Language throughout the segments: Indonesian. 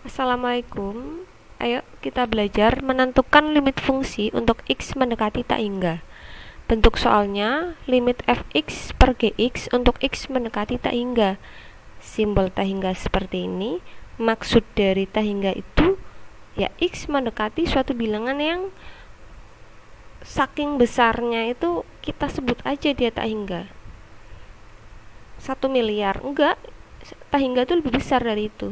Assalamualaikum. Ayo kita belajar menentukan limit fungsi untuk X mendekati tak hingga. Bentuk soalnya limit fx per gx untuk X mendekati tak hingga. Simbol tak hingga seperti ini. Maksud dari tak hingga itu ya X mendekati suatu bilangan yang saking besarnya itu kita sebut aja dia tak hingga. 1 miliar enggak, tak hingga itu lebih besar dari itu.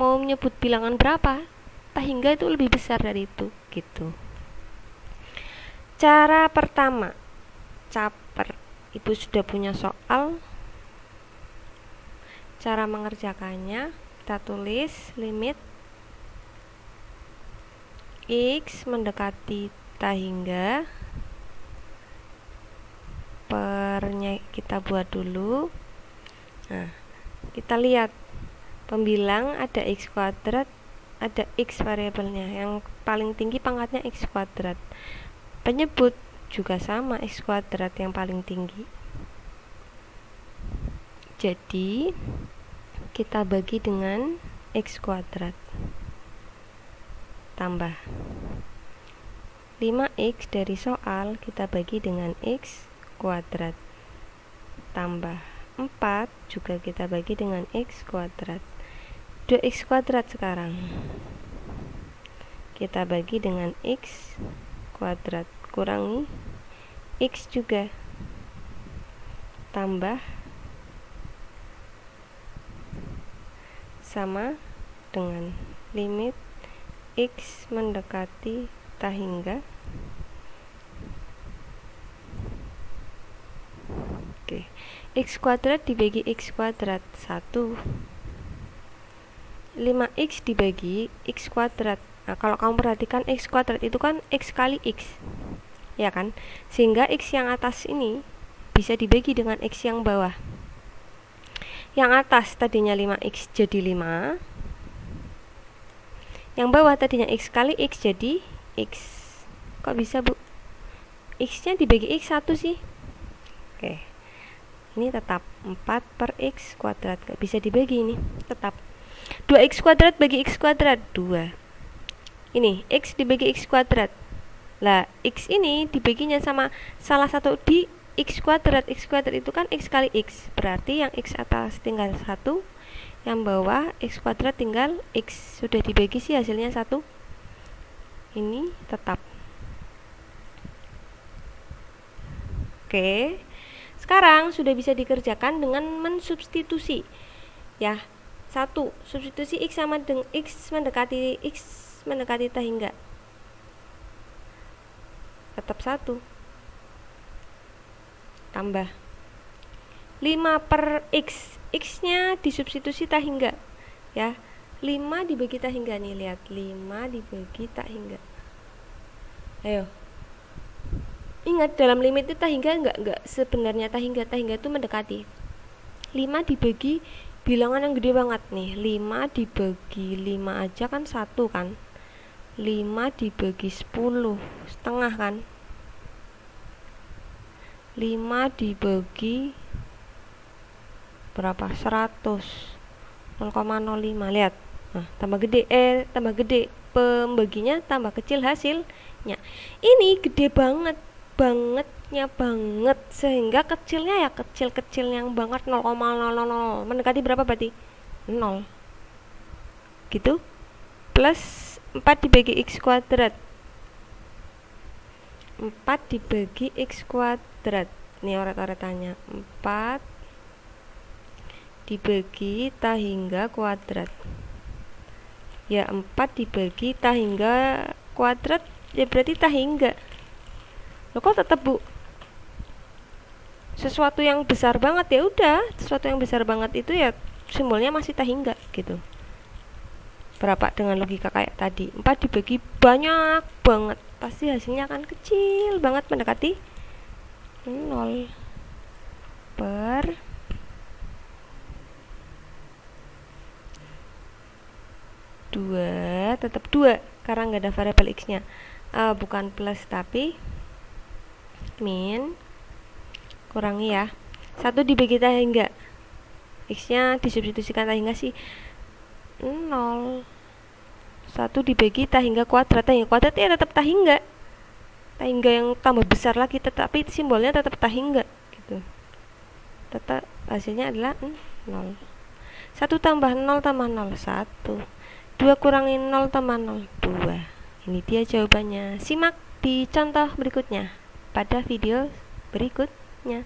Mau menyebut bilangan berapa, tak hingga itu lebih besar dari itu gitu. Cara pertama, caper. Ibu sudah punya soal. Cara mengerjakannya, kita tulis limit X mendekati tak hingga, pernya kita buat dulu. Nah, kita lihat pembilang ada X kuadrat, ada X variabelnya, yang paling tinggi pangkatnya X kuadrat. Penyebut juga sama, X kuadrat yang paling tinggi. Jadi kita bagi dengan X kuadrat tambah 5X dari soal kita bagi dengan X kuadrat tambah 4 juga kita bagi dengan X kuadrat. 2x kuadrat sekarang kita bagi dengan X kuadrat, kurangi X juga tambah sama dengan limit X mendekati tak hingga. Oke, X kuadrat dibagi X kuadrat 1, 5X dibagi X kuadrat. Nah, kalau kamu perhatikan X kuadrat itu kan X kali X, ya kan? Sehingga X yang atas ini bisa dibagi dengan X yang bawah. Yang atas tadinya 5X jadi 5, yang bawah tadinya X kali X jadi X. Kok bisa, Bu? X nya dibagi X 1 sih. Oke, ini tetap 4 per X kuadrat, gak bisa dibagi ini, tetap 2x kuadrat bagi x kuadrat 2. Ini x dibagi x kuadrat. Lah, x ini dibaginya sama salah satu di x kuadrat. X kuadrat itu kan x kali x. Berarti yang x atas tinggal 1, yang bawah x kuadrat tinggal x. Sudah dibagi sih hasilnya 1. Ini tetap. Oke. Sekarang sudah bisa dikerjakan dengan mensubstitusi. Ya. 1. Substitusi X sama dengan X mendekati tak hingga. Tetap 1. Tambah 5 per X. X nya disubstitusi tak hingga. Ya. 5 dibagi tak hingga nih, lihat. 5 dibagi tak hingga. Ayo. Ingat dalam limit itu tak hingga enggak sebenarnya tak hingga itu mendekati. 5 dibagi bilangan yang gede banget nih, 5 dibagi 5 aja kan 1 kan, 5 dibagi 10 setengah kan, 5 dibagi berapa, 100, 0,05, lihat. Nah, tambah gede pembaginya, tambah kecil hasilnya. Ini gede banget sehingga kecilnya ya kecil yang banget, 0,000. Mendekati berapa berarti? 0 gitu. Plus 4 dibagi x kuadrat, 4 dibagi x kuadrat. Ini oret-oretannya, 4 dibagi tak hingga kuadrat. Ya, 4 dibagi tak hingga kuadrat ya berarti tak hingga. Loh, kok tetap, Bu? Sesuatu yang besar banget, ya udah, sesuatu yang besar banget itu ya simbolnya masih tak hingga gitu. Berapa dengan logika kayak tadi? 4 dibagi banyak banget, pasti hasilnya akan kecil banget mendekati 0 per 2, tetap 2 karena nggak ada variabel x nya. Bukan plus tapi min, kurangi ya, 1 dibagi tak hingga, x nya disubstitusikan tak hingga sih, 0. 1 dibagi tahingga kuadrat. Tahingga kuadrat ya tetap tahingga. Tahingga yang tambah besar lagi, tetapi simbolnya tetap tahingga gitu. Tetap hasilnya adalah 0. 1 tambah 0 tambah 0, 1. 2 kurangi 0 tambah 0, 2. Ini dia jawabannya. Simak di contoh berikutnya pada video berikutnya.